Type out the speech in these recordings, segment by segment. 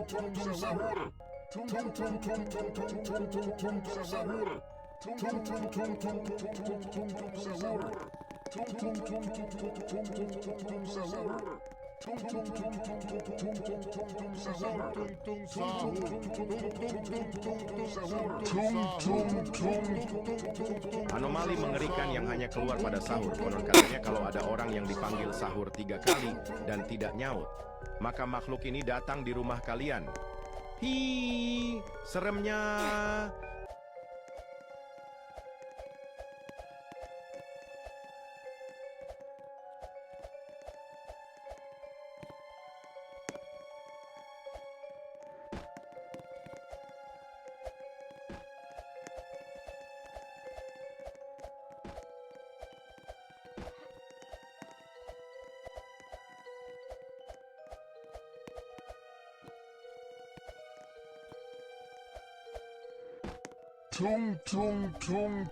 tung tung sahur. Tung tung tung tung tung tung tung tung tung sahur. Tung tung tung tung tung tung tung tung sahur. Tung tung tung tung tung tung tung tung sahur. Tung tung tung tung tung tung tung tung sahur. Tung sahur. Tung tung tung. Anomali mengerikan yang hanya keluar pada sahur. Konon katanya kalau ada orang yang dipanggil sahur 3 kali dan tidak nyaut, maka makhluk ini datang di rumah kalian. Hi, seremnya. Tung tung tung.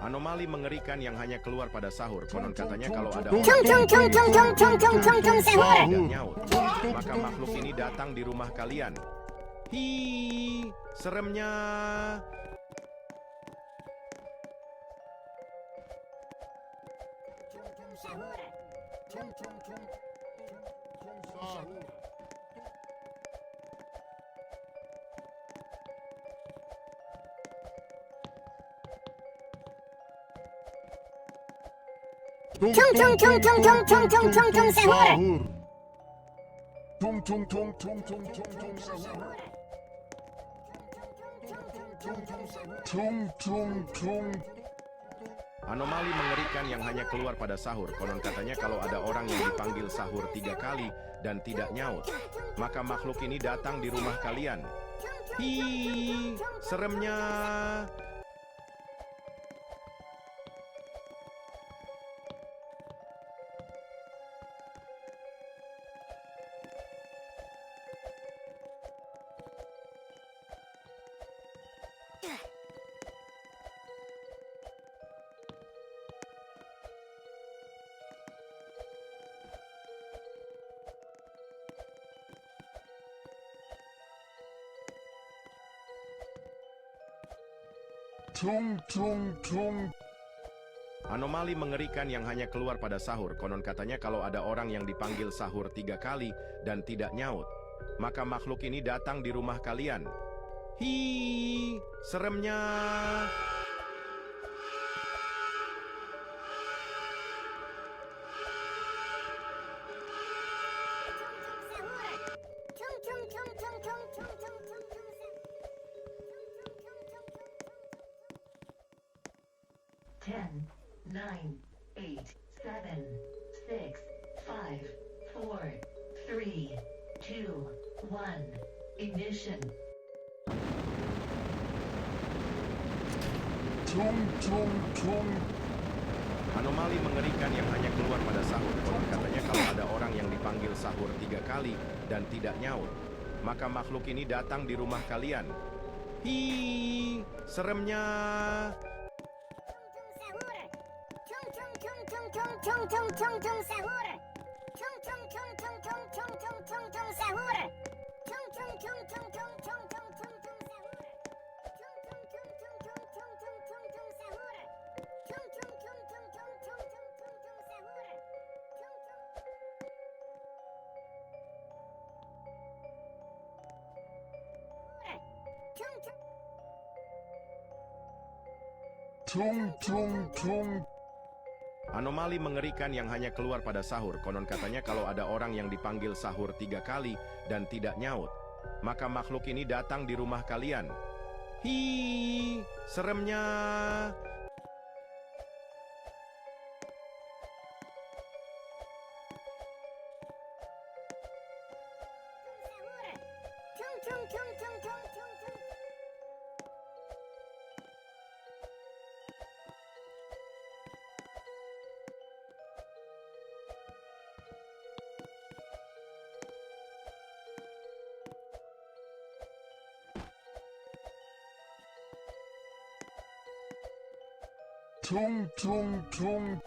Anomali mengerikan yang hanya keluar pada sahur. Konon katanya kalau ada Tung orang tung tung tung tung tung tung tung tung sahur. tidak nyaut, maka makhluk ini datang di rumah kalian. Hi, seremnya. Tung tung tung tung tung tung tung tung tung sahur. Tung tung tung tung tung tung tung sahur. Tung tung tung. Anomali mengerikan yang hanya keluar pada sahur. Konon katanya kalau ada orang yang dipanggil sahur 3 kali dan tidak nyaut, maka makhluk ini datang di rumah kalian. Hi, seremnya. Tung tung tung. Anomali mengerikan yang hanya keluar pada sahur. Konon katanya kalau ada orang yang dipanggil sahur 3 kali dan tidak nyaut, maka makhluk ini datang di rumah kalian. Hi, seremnya. Tung tung tung tung tung tung tung tung tung. 10, 9, 8, 7, 6, 5, 4, 3, 2, 1. Ignition. Tung tung tung. Anomali mengerikan yang hanya keluar pada sahur. Konon katanya kalau ada orang yang dipanggil sahur 3 kali dan tidak nyaut, maka makhluk ini datang di rumah kalian. Hi, seremnya. Tung tung tung tung sahur. Tung tung tung tung tung tung tung tung tung sahur. Tung tung tung tung tung tung tung tung tung sahur. Tung tung tung tung tung tung tung tung tung sahur. Tung tung tung tung tung tung tung tung tung sahur. Tung tung tung. Anomali mengerikan yang hanya keluar pada sahur. Konon katanya kalau ada orang yang dipanggil sahur 3 kali dan tidak nyaut, maka makhluk ini datang di rumah kalian. Hi, seremnya. Tung tung tung tung tung tung tung. Tung tung tung.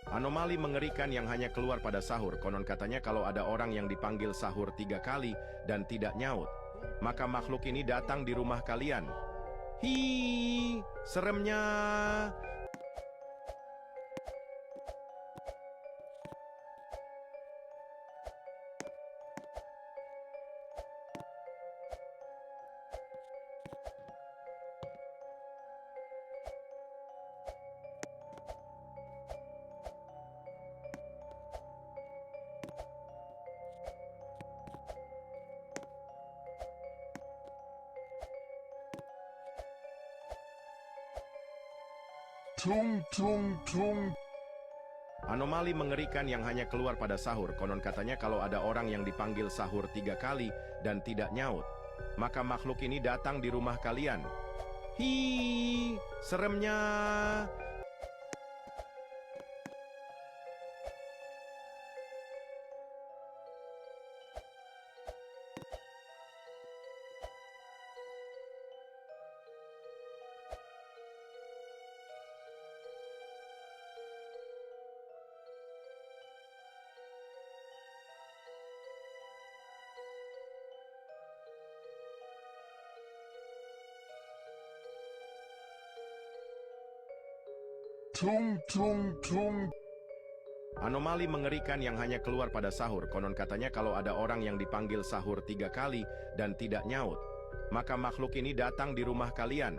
Anomali mengerikan yang hanya keluar pada sahur. Konon katanya kalau ada orang yang dipanggil sahur 3 kali dan tidak nyaut, maka makhluk ini datang di rumah kalian. Hi, seremnya. Tung tung tung. Anomali mengerikan yang hanya keluar pada sahur. Konon katanya kalau ada orang yang dipanggil sahur 3 kali dan tidak nyaut, maka makhluk ini datang di rumah kalian. Hi, seremnya. Tung tung tung. Anomali mengerikan yang hanya keluar pada sahur. Konon katanya kalau ada orang yang dipanggil sahur 3 kali dan tidak nyaut, maka makhluk ini datang di rumah kalian.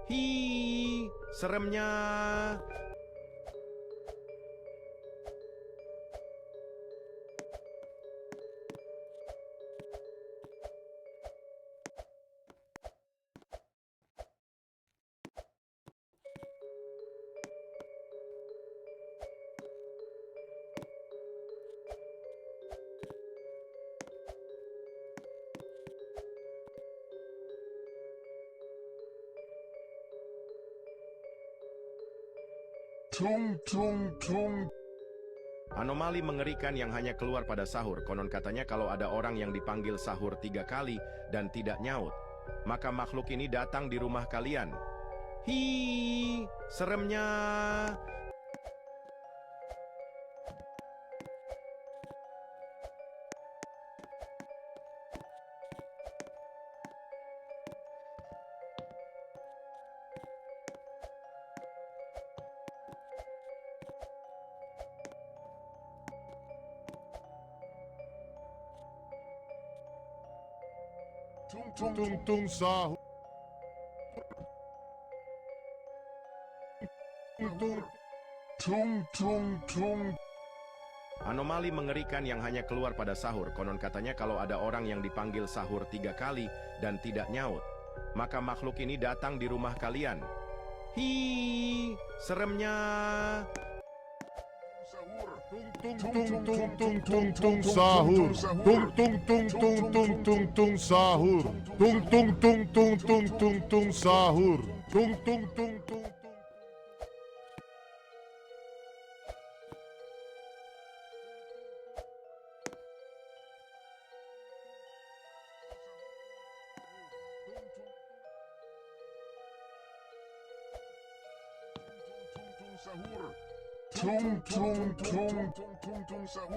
Hi, seremnya. Tung tung tung. Anomali mengerikan yang hanya keluar pada sahur. Konon katanya kalau ada orang yang dipanggil sahur 3 kali dan tidak nyaut, maka makhluk ini datang di rumah kalian. Hi, seremnya. Tung tung tung tung sahur. Tung tung tung tung. Anomali mengerikan yang hanya keluar pada sahur. Konon katanya kalau ada orang yang dipanggil sahur 3 kali dan tidak nyaut, maka makhluk ini datang di rumah kalian. Hi, seremnya. Tung tung tung tung tung tung sahur. Tung tung tung tung tung tung tung sahur. Tung tung tung tung tung tung tung sahur. Tung tung tung tung. Tung tung tung.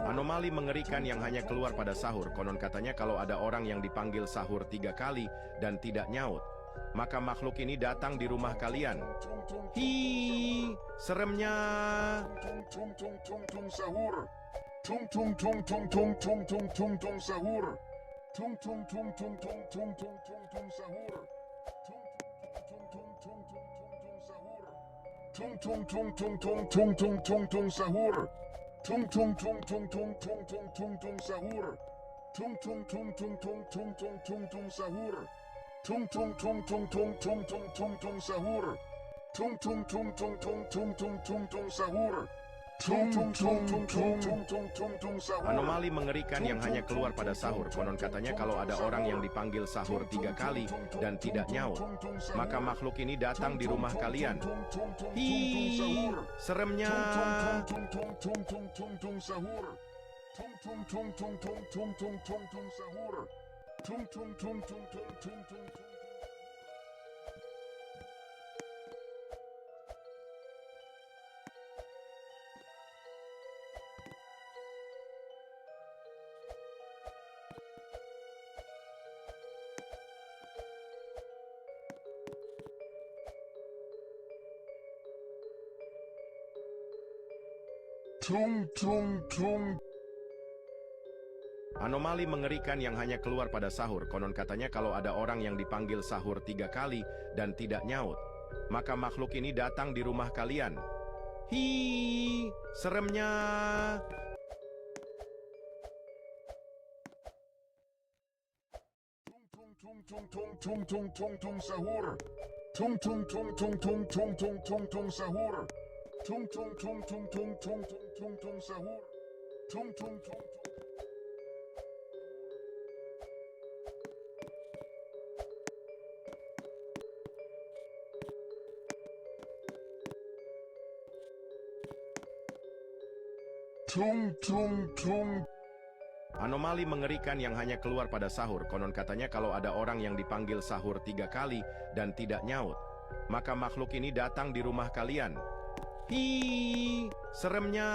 Anomali mengerikan yang hanya keluar pada sahur. Konon katanya kalau ada orang yang dipanggil sahur 3 kali dan tidak nyaut, maka makhluk ini datang di rumah kalian. Hi, seremnya. Tung tung tung tung sahur. Tung tung tung tung tung tung tung tung tung sahur. Tung tung tung tung tung tung tung tung tung sahur. Tung tung tung tung tung tung tung tung tung sahur. Tung tung tung tung tung tung tung tung tung sahur. Tung tung tung tung tung tung tung tung tung sahur. Tung tung tung tung tung tung tung tung tung sahur. Tung tung tung tung tung tung tung tung tung sahur. Tung tung tung tung tung tung tung tung sahur. Anomali mengerikan yang hanya keluar pada sahur. Konon katanya kalau ada orang yang dipanggil sahur 3 kali dan tidak nyaut, maka makhluk ini datang di rumah kalian. Hi, seremnya. Tung tung tung tung tung tung sahur. Tung tung tung tung tung tung tung tung tung sahur. Tung tung tung tung tung tung tung tung. Tung tung tung. Anomali mengerikan yang hanya keluar pada sahur. Konon katanya kalau ada orang yang dipanggil sahur 3 kali dan tidak nyaut, maka makhluk ini datang di rumah kalian. Hi, seremnya. Tung tung tung tung tung tung tung sahur. Tung tung tung tung tung tung tung tung tung sahur. Tung tung tung tung tung tung tung tung tung sahur. Tung tung tung. Tung tung tung. Anomali mengerikan yang hanya keluar pada sahur. Konon katanya kalau ada orang yang dipanggil sahur 3 kali dan tidak nyaut, maka makhluk ini datang di rumah kalian. Hi, seremnya.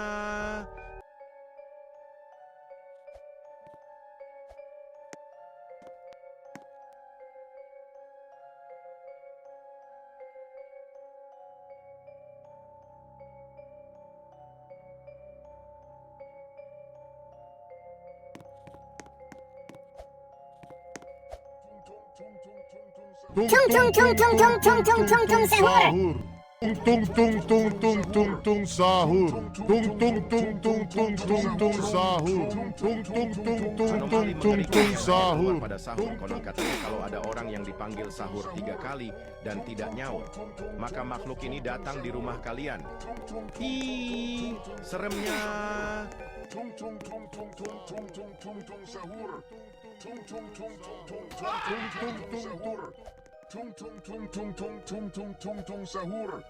Tung tung tung tung tung tung tung tung tung sahur. Tung tung tung tung tung tung sahur. Tung tung tung tung tung tung tung sahur. Tung tung tung tung tung Anomali tung mengerikan tung yang hanya sahur. keluar pada sahur. Konon katanya kalau ada orang yang dipanggil sahur 3 kali dan tidak nyaut, maka makhluk ini datang di rumah kalian. Hi, seremnya. Tung tung tung tung tung tung tung tung tung sahur. Tung tung tung tung tung tung tung tung tung sahur. Tung tung tung tung tung tung tung tung tung sahur.